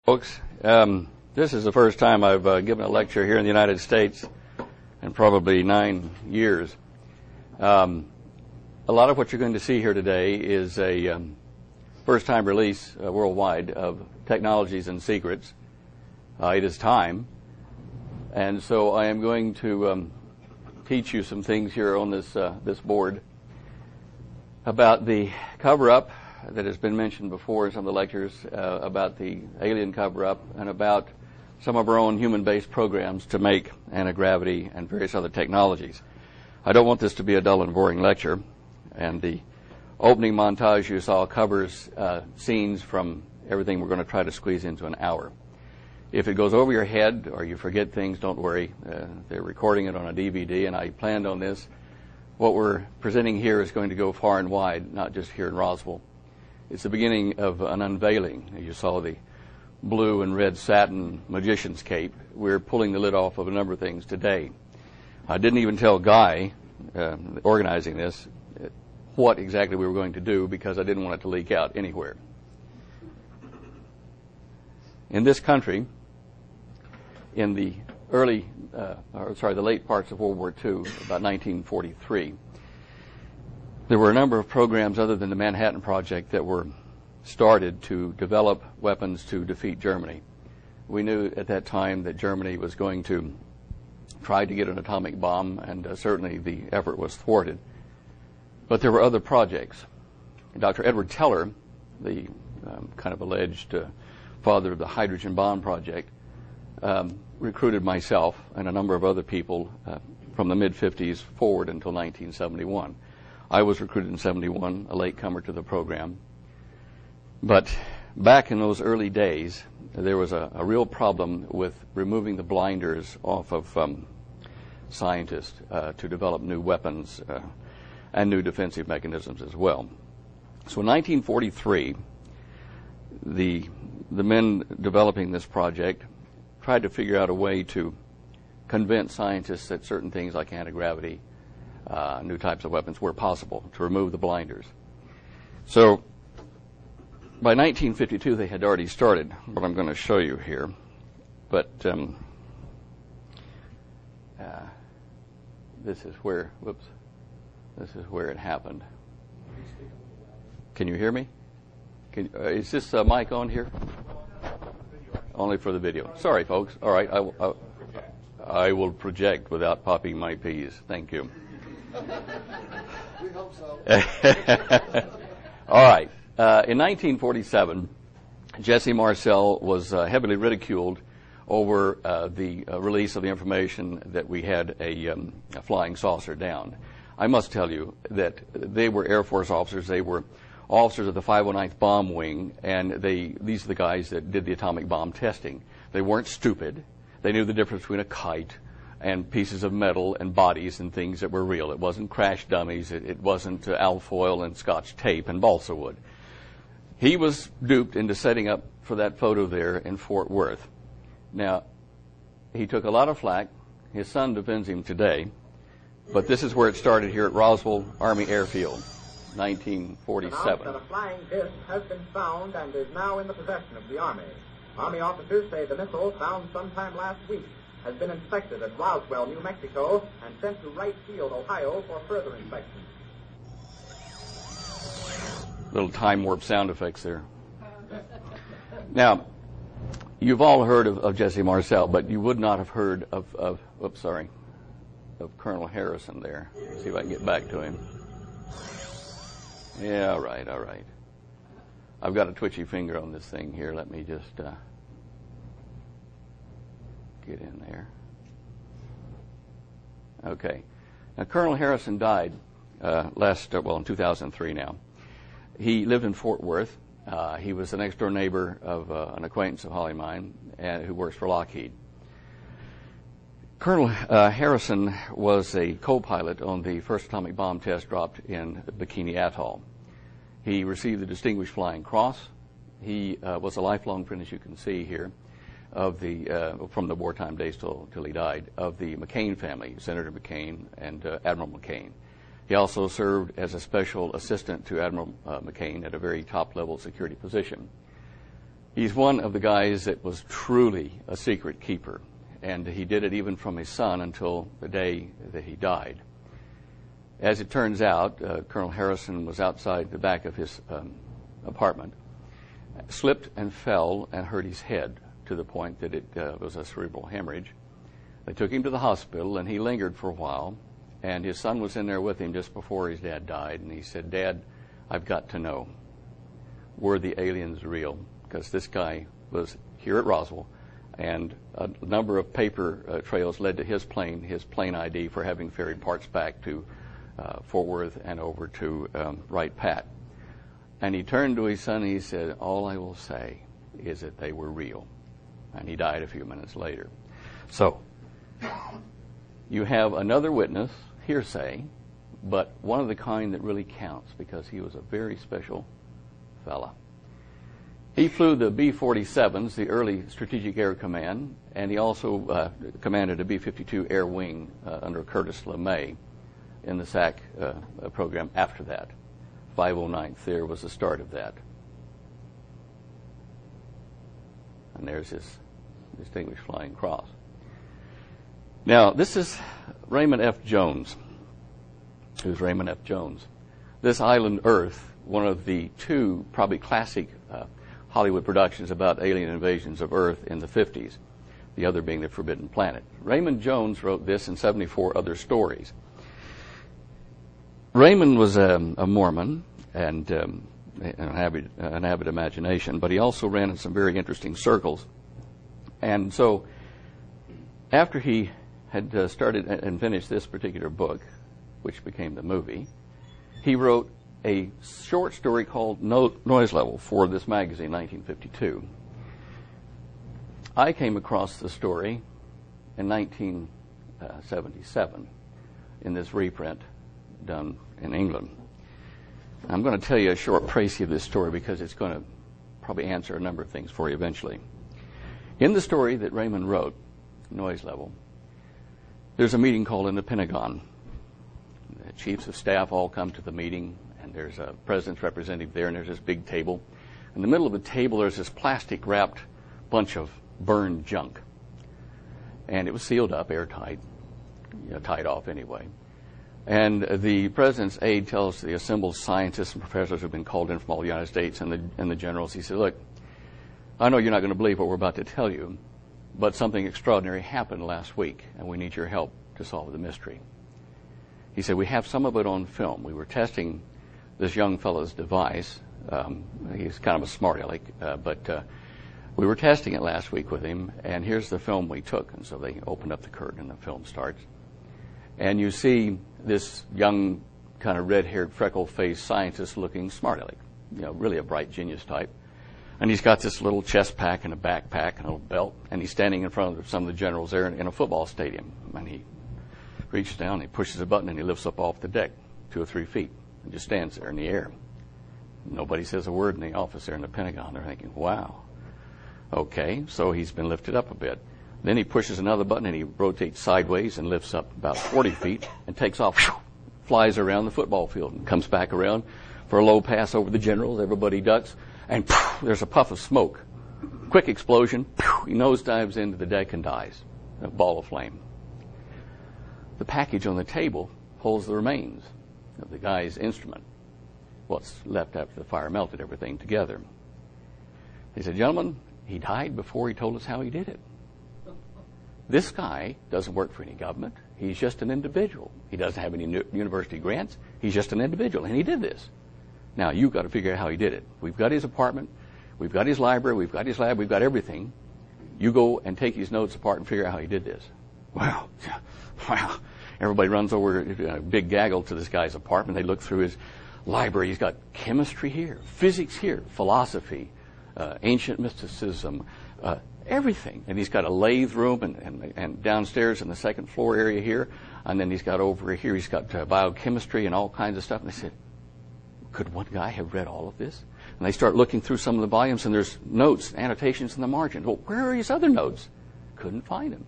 Folks, this is the first time I've given a lecture here in the United States in probably 9 years. A lot of what you're going to see here today is a first-time release worldwide of Technologies and Secrets. It is time, and so I am going to teach you some things here on this board about the cover-up that has been mentioned before in some of the lectures, about the alien cover-up and about some of our own human-based programs to make anti-gravity and various other technologies. I don't want this to be a dull and boring lecture, and the opening montage you saw covers scenes from everything we're going to try to squeeze into an hour. If it goes over your head or you forget things, don't worry. They're recording it on a DVD, and I planned on this. What we're presenting here is going to go far and wide, not just here in Roswell. It's the beginning of an unveiling. You saw the blue and red satin magician's cape. We're pulling the lid off of a number of things today. I didn't even tell Guy, organizing this, what exactly we were going to do because I didn't want it to leak out anywhere. In this country, in the the late parts of World War II, about 1943, there were a number of programs other than the Manhattan Project that were started to develop weapons to defeat Germany. We knew at that time that Germany was going to try to get an atomic bomb, and certainly the effort was thwarted. But there were other projects. Dr. Edward Teller, the kind of alleged father of the hydrogen bomb project, recruited myself and a number of other people from the mid-50s forward until 1971. I was recruited in 71, a latecomer to the program. But back in those early days, there was a real problem with removing the blinders off of scientists to develop new weapons and new defensive mechanisms as well. So in 1943, the men developing this project tried to figure out a way to convince scientists that certain things like anti-gravity, new types of weapons were possible, to remove the blinders. So by 1952, they had already started what I'm going to show you here. But this is where it happened. Can you hear me? Is this mic on here? Only for the video. Sorry, folks. All right, I will project without popping my peas. Thank you. We hope so. All right. In 1947, Jesse Marcel was heavily ridiculed over the release of the information that we had a flying saucer down. I must tell you that they were Air Force officers. They were officers of the 509th Bomb Wing, and these are the guys that did the atomic bomb testing. They weren't stupid. They knew the difference between a kite and pieces of metal and bodies and things that were real. It wasn't crash dummies. It wasn't alfoil and Scotch tape and balsa wood. He was duped into setting up for that photo there in Fort Worth. Now, he took a lot of flack. His son defends him today. But this is where it started here at Roswell Army Airfield, 1947. That a flying disc has been found and is now in the possession of the Army. Army officers say the missile, found sometime last week, has been inspected at Roswell, New Mexico, and sent to Wright Field, Ohio, for further inspection. Little time warp sound effects there. Now, you've all heard of Jesse Marcel, but you would not have heard of Colonel Harrison there. Let's see if I can get back to him. Yeah, all right. I've got a twitchy finger on this thing here. Let me just get in there. Okay. Now, Colonel Harrison died in 2003 now. He lived in Fort Worth. He was the next-door neighbor of an acquaintance of Holly mine who works for Lockheed. Colonel Harrison was a co-pilot on the first atomic bomb test dropped in Bikini Atoll. He received the Distinguished Flying Cross. He was a lifelong friend, as you can see here, of from the wartime days till he died, of the McCain family, Senator McCain and Admiral McCain. He also served as a special assistant to Admiral McCain at a very top-level security position. He's one of the guys that was truly a secret keeper, and he did it even from his son until the day that he died. As it turns out, Colonel Harrison was outside the back of his apartment, slipped and fell and hurt his head to the point that it was a cerebral hemorrhage. They took him to the hospital, and he lingered for a while, and his son was in there with him just before his dad died, and he said, "Dad, I've got to know, were the aliens real?" Because this guy was here at Roswell, and a number of paper trails led to his plane ID for having ferried parts back to Fort Worth and over to Wright-Patt. And he turned to his son and he said, "All I will say is that they were real." And he died a few minutes later. So, you have another witness, hearsay, but one of the kind that really counts because he was a very special fella. He flew the B-47s, the early Strategic Air Command, and he also commanded a B-52 Air Wing under Curtis LeMay in the SAC program after that. 509th there was the start of that. And there's his Distinguished Flying Cross. Now, this is Raymond F. Jones. Who's Raymond F. Jones? This Island Earth, one of the two probably classic Hollywood productions about alien invasions of Earth in the 50s, the other being The Forbidden Planet. Raymond Jones wrote this and 74 other stories. Raymond was a Mormon and an avid imagination, but he also ran in some very interesting circles. And so after he had started and finished this particular book, which became the movie, he wrote a short story called Noise Level for this magazine, 1952. I came across the story in 1977 in this reprint done in England. I'm going to tell you a short précis of this story because it's going to probably answer a number of things for you eventually. In the story that Raymond wrote, Noise Level, there's a meeting called in the Pentagon. The chiefs of staff all come to the meeting, and there's a president's representative there, and there's this big table. In the middle of the table, there's this plastic-wrapped bunch of burned junk. And it was sealed up, airtight, tied off anyway. And the president's aide tells the assembled scientists and professors who have been called in from all the United States and the generals, he said, "Look, I know you're not going to believe what we're about to tell you, but something extraordinary happened last week, and we need your help to solve the mystery." He said, "We have some of it on film. We were testing this young fellow's device. He's kind of a smart aleck, but we were testing it last week with him, and here's the film we took." And so they opened up the curtain, and the film starts. And you see this young, kind of red-haired, freckle-faced scientist-looking smart aleck, really a bright genius type. And he's got this little chest pack and a backpack and a little belt, and he's standing in front of some of the generals there in a football stadium. And he reaches down, he pushes a button, and he lifts up off the deck 2 or 3 feet and just stands there in the air. Nobody says a word in the office there in the Pentagon. They're thinking, wow. Okay, so he's been lifted up a bit. Then he pushes another button, and he rotates sideways and lifts up about 40 feet and takes off, flies around the football field and comes back around for a low pass over the generals. Everybody ducks, and there's a puff of smoke. Quick explosion. He nosedives into the deck and dies. A ball of flame. The package on the table holds the remains of the guy's instrument. What's left after the fire melted everything together. He said, "Gentlemen, he died before he told us how he did it. This guy doesn't work for any government. He's just an individual. He doesn't have any university grants. He's just an individual, and he did this. Now, you've got to figure out how he did it. We've got his apartment. We've got his library. We've got his lab. We've got everything. You go and take his notes apart and figure out how he did this." Wow. Everybody runs over a big gaggle to this guy's apartment. They look through his library. He's got chemistry here, physics here, philosophy, ancient mysticism, everything. And he's got a lathe room and downstairs in the second floor area here. And then he's got over here, he's got biochemistry and all kinds of stuff. And they said, could one guy have read all of this? And they start looking through some of the volumes, and there's notes, annotations in the margin. Well, where are his other notes? Couldn't find them.